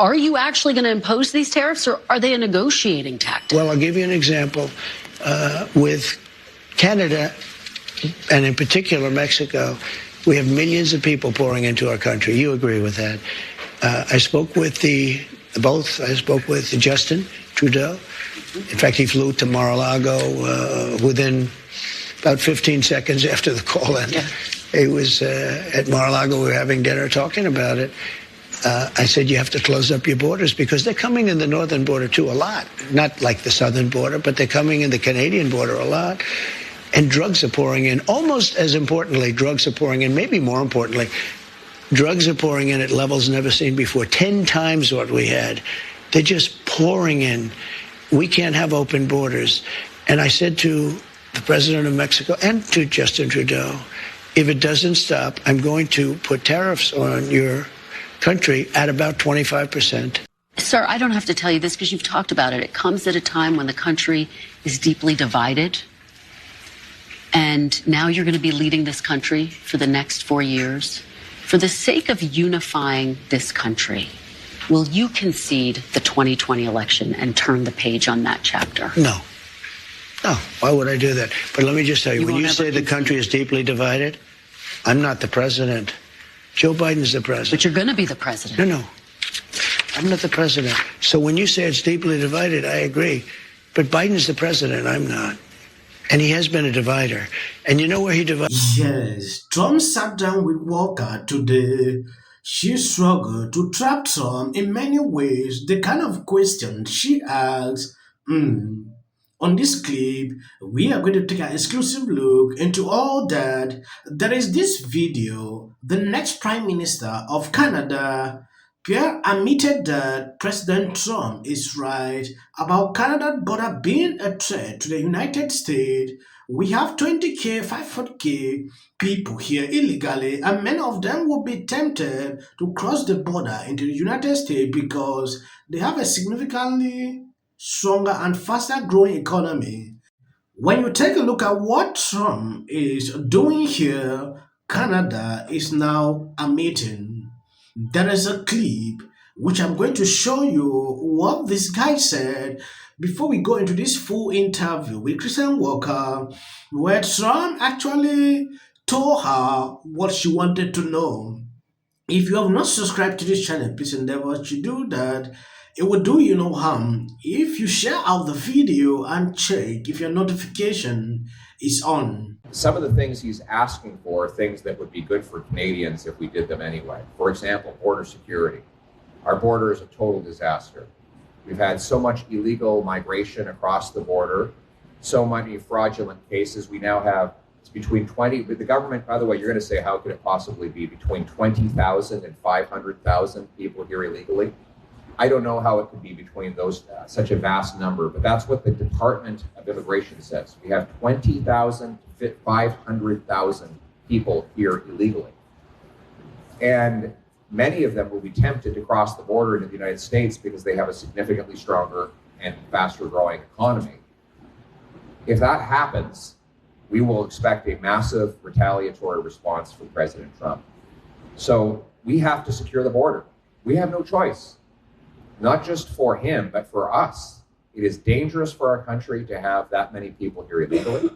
Are you actually going to impose these tariffs, or are they a negotiating tactic? Well, I'll give you an example. With Canada, and in particular Mexico, we have millions of people pouring into our country. You agree with that? I spoke with I spoke with Justin Trudeau. In fact, he flew to Mar-a-Lago within about 15 seconds after the call ended. Yeah. He was at Mar-a-Lago. We were having dinner talking about it. I said, you have to close up your borders because they're coming in the northern border, too, a lot. Not like the southern border, but they're coming in the Canadian border a lot. And drugs are pouring in. Almost as importantly, drugs are pouring in. Maybe more importantly, drugs are pouring in at levels never seen before, 10 times what we had. They're just pouring in. We can't have open borders. And I said to the president of Mexico and to Justin Trudeau, if it doesn't stop, I'm going to put tariffs on your country at about 25%. Sir, I don't have to tell you this because you've talked about it. It comes at a time when the country is deeply divided. And now you're going to be leading this country for the next 4 years. For the sake of unifying this country, will you concede the 2020 election and turn the page on that chapter? No. No, why would I do that? But let me just tell you, when you say the country is deeply divided, I'm not the president. Joe Biden's the president. But you're going to be the president. No. I'm not the president. So when you say it's deeply divided, I agree. But Biden's the president, I'm not. And he has been a divider. And you know where he divided? Yes, Trump sat down with Welker today. She struggled to trap Trump in many ways. The kind of question she asks, on this clip, we are going to take an exclusive look into all that. There is this video. The next Prime Minister of Canada, Pierre, admitted that President Trump is right about Canada's border being a threat to the United States. We have 20K, 500K people here illegally, and many of them will be tempted to cross the border into the United States because they have a significantly stronger and faster growing economy. When you take a look at what Trump is doing here, Canada is now admitting. There is a clip which I'm going to show you what this guy said before we go into this full interview with Kristen Welker, where Trump actually told her what she wanted to know. If you have not subscribed to this channel, please endeavor to do that. It will do you no harm if you share out the video and check if your notification is on. Some of the things he's asking for are things that would be good for Canadians if we did them anyway. For example, border security. Our border is a total disaster. We've had so much illegal migration across the border, so many fraudulent cases. We now have, it's between 20, the government, by the way, you're going to say, how could it possibly be between 20,000 and 500,000 people here illegally? I don't know how it could be between those, such a vast number, but that's what the Department of Immigration says. We have 20,000 to 500,000 people here illegally. And many of them will be tempted to cross the border into the United States because they have a significantly stronger and faster growing economy. If that happens, we will expect a massive retaliatory response from President Trump. So we have to secure the border. We have no choice. Not just for him, but for us. It is dangerous for our country to have that many people here illegally.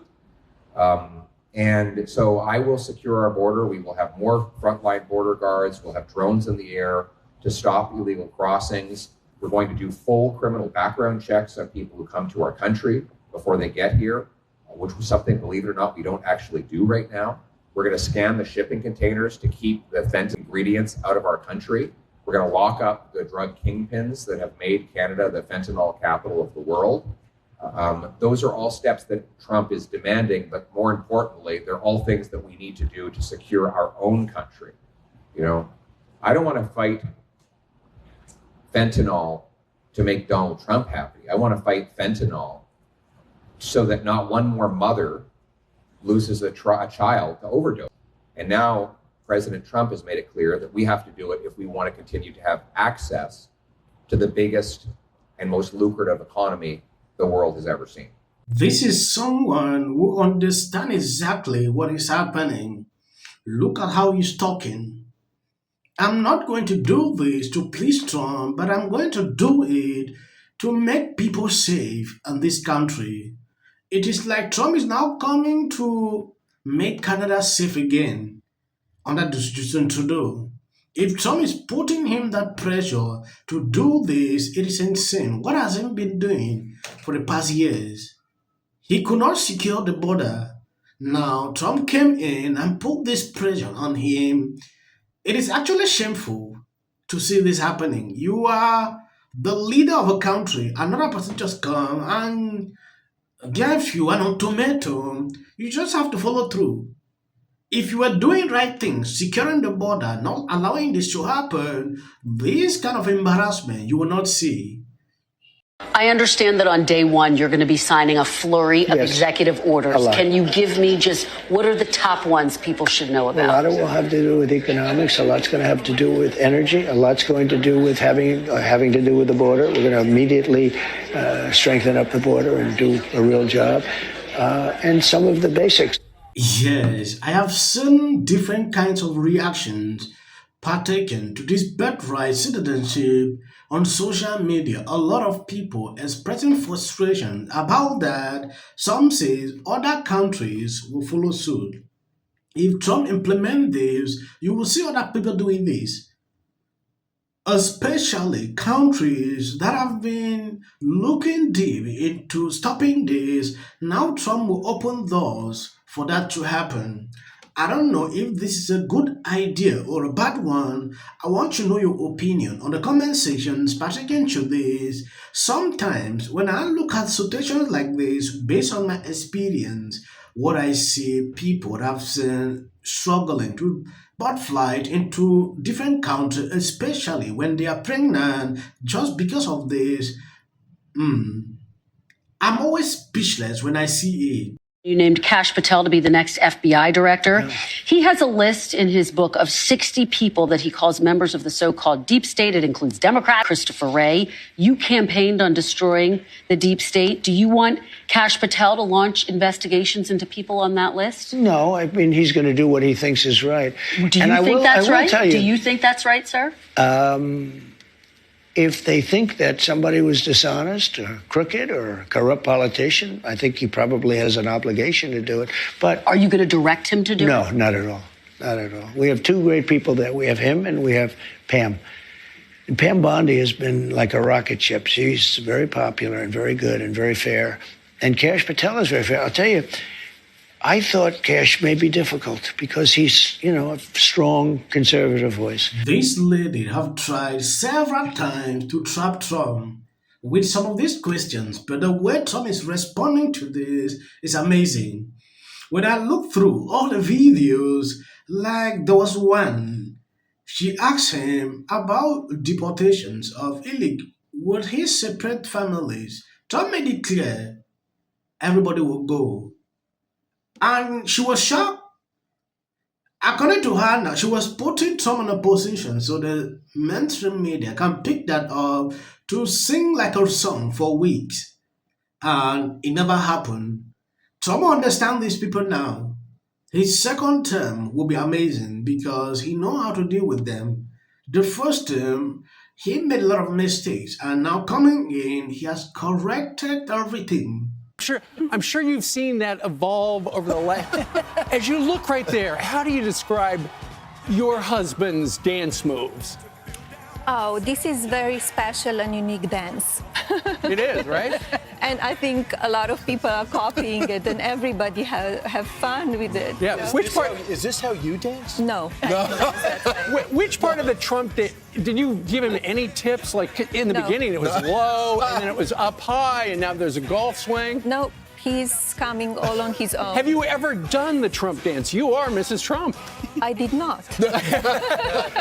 And so I will secure our border. We will have more frontline border guards. We'll have drones in the air to stop illegal crossings. We're going to do full criminal background checks on people who come to our country before they get here, which was something, believe it or not, we don't actually do right now. We're going to scan the shipping containers to keep the fentanyl ingredients out of our country. We're going to lock up the drug kingpins that have made Canada the fentanyl capital of the world. Those are all steps that Trump is demanding, but more importantly, they're all things that we need to do to secure our own country. You know, I don't want to fight fentanyl to make Donald Trump happy. I want to fight fentanyl so that not one more mother loses a child to overdose. And now President Trump has made it clear that we have to do it if we want to continue to have access to the biggest and most lucrative economy the world has ever seen. This is someone who understands exactly what is happening. Look at how he's talking. I'm not going to do this to please Trump, but I'm going to do it to make people safe in this country. It is like Trump is now coming to make Canada safe again under Justin Trudeau. If Trump is putting him that pressure to do this, it is insane. What has he been doing for the past years? He could not secure the border. Now Trump came in and put this pressure on him. It is actually shameful to see this happening. You are the leader of a country. Another person just come and give you an ultimatum. You just have to follow through. If you are doing right things, securing the border, not allowing this to happen, this kind of embarrassment you will not see. I understand that on day one, you're going to be signing a flurry of Yes. executive orders. A lot. Can you give me just what are the top ones people should know A about? lot of it will have to do with economics. A lot's going to have to do with energy. A lot's going to do with having to do with the border. We're going to immediately strengthen up the border and do a real job. And some of the basics. Yes, I have seen different kinds of reactions partaken to this birthright citizenship on social media. A lot of people expressing frustration about that. Some say other countries will follow suit. If Trump implement this, you will see other people doing this, especially countries that have been looking deep into stopping this. Now Trump will open doors for that to happen. I don't know if this is a good idea or a bad one. I want to know your opinion on the comment sections pertaining to this. Sometimes when I look at situations like this, based on my experience, what I see people that have seen struggling to birth flight into different countries, especially when they are pregnant, just because of this. I'm always speechless when I see it. You named Kash Patel to be the next FBI director. He has a list in his book of 60 people that he calls members of the so-called deep state. It includes Democrat Christopher Wray. You campaigned on destroying the deep state. Do you want Kash Patel to launch investigations into people on that list? No, I mean, he's going to do what he thinks is right. Do you think that's right? Do you think that's right, sir? If they think that somebody was dishonest or crooked or a corrupt politician, I think he probably has an obligation to do it. But Are you going to direct him to do it? no, not at all. Not at all. We have two great people there. We have him and we have Pam. And Pam Bondi has been like a rocket ship. She's very popular and very good and very fair. And Kash Patel is very fair. I'll tell you, I thought Kash may be difficult because he's, a strong conservative voice. This lady have tried several times to trap Trump with some of these questions, but the way Trump is responding to this is amazing. When I look through all the videos, like there was one, she asked him about deportations of illegal. Would he separate families? Trump made it clear everybody will go. And she was shocked. According to her now, she was putting Trump in a position so the mainstream media can pick that up to sing like a song for weeks. And it never happened. Trump understands these people now. His second term will be amazing because he knows how to deal with them. The first term, he made a lot of mistakes, and now coming in, he has corrected everything. I'm sure you've seen that evolve over the last. As you look right there, how do you describe your husband's dance moves? Oh, this is very special and unique dance. It is, right? And I think a lot of people are copying it and everybody have fun with it. Yeah. So- Which part? Is this how you dance? No. Which part of the Trump did you give him any tips? Like in the No. beginning, it was low, and then it was up high, and now there's a golf swing. No, he's coming all on his own. Have you ever done the Trump dance? You are Mrs. Trump. I did not.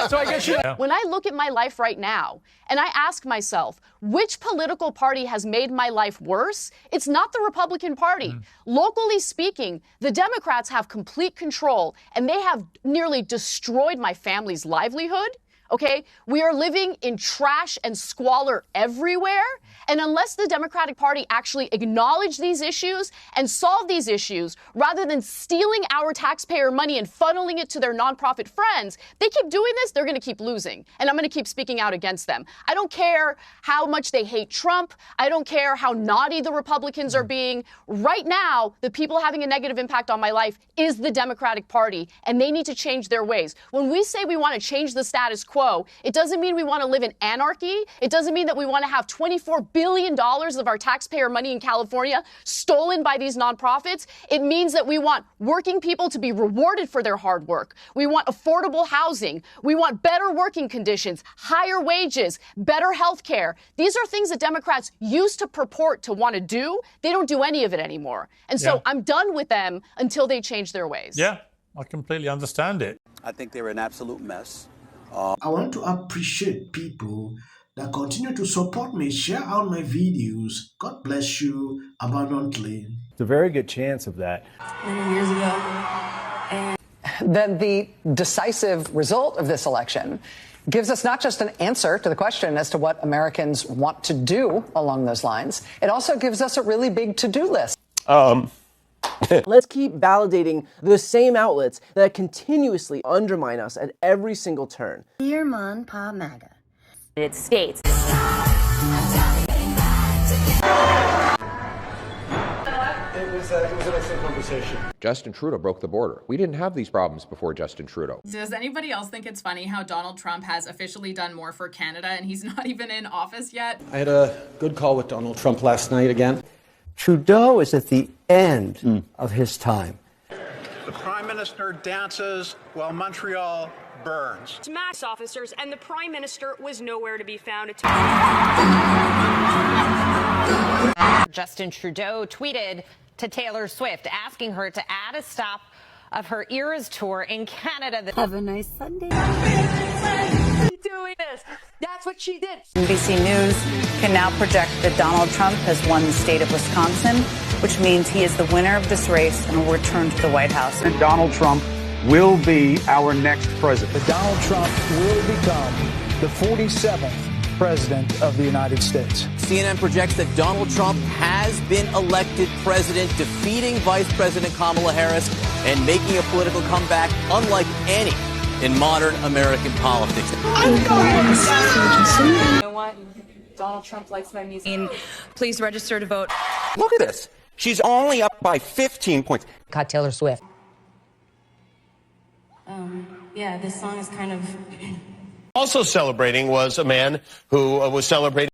So I guess you. When I look at my life right now and I ask myself, which political party has made my life worse? It's not the Republican Party. Locally speaking, the Democrats have complete control and they have nearly destroyed my family's livelihood. Okay? We are living in trash and squalor everywhere. And unless the Democratic Party actually acknowledge these issues and solve these issues, rather than stealing our taxpayer money and funneling it to their nonprofit friends, they keep doing this, they're going to keep losing. And I'm going to keep speaking out against them. I don't care how much they hate Trump. I don't care how naughty the Republicans are being. Right now, the people having a negative impact on my life is the Democratic Party, and they need to change their ways. When we say we want to change the status quo, it doesn't mean we want to live in anarchy. It doesn't mean that we want to have $24 billion of our taxpayer money in California stolen by these nonprofits. It means that we want working people to be rewarded for their hard work. We want affordable housing. We want better working conditions, higher wages, better health care. These are things that Democrats used to purport to want to do. They don't do any of it anymore. And so I'm done with them until they change their ways. Yeah, I completely understand it. I think they're an absolute mess. I want to appreciate people that continue to support me, share out my videos. God bless you abundantly. There's a very good chance of that. Many years ago. Then the decisive result of this election gives us not just an answer to the question as to what Americans want to do along those lines, it also gives us a really big to-do list. Let's keep validating the same outlets that continuously undermine us at every single turn. Dear Mon Pa MAGA. United States. It was an excellent conversation. Justin Trudeau broke the border. We didn't have these problems before Justin Trudeau. Does anybody else think it's funny how Donald Trump has officially done more for Canada and he's not even in office yet? I had a good call with Donald Trump last night again. Trudeau is at the end of his time. The Prime Minister dances while Montreal burns. Max officers and the Prime Minister was nowhere to be found. Justin Trudeau tweeted to Taylor Swift asking her to add a stop of her Eras tour in Canada. Have a nice Sunday. Doing this. That's what she did. NBC News can now project that Donald Trump has won the state of Wisconsin, which means he is the winner of this race and will return to the White House. And Donald Trump will be our next president. Donald Trump will become the 47th president of the United States. CNN projects that Donald Trump has been elected president, defeating Vice President Kamala Harris and making a political comeback unlike any in modern American politics. You know what? Donald Trump likes my music. Please register to vote. Look at this. She's only up by 15 points. Caught Taylor Swift. Yeah, this song is kind of... Also celebrating was a man who was celebrating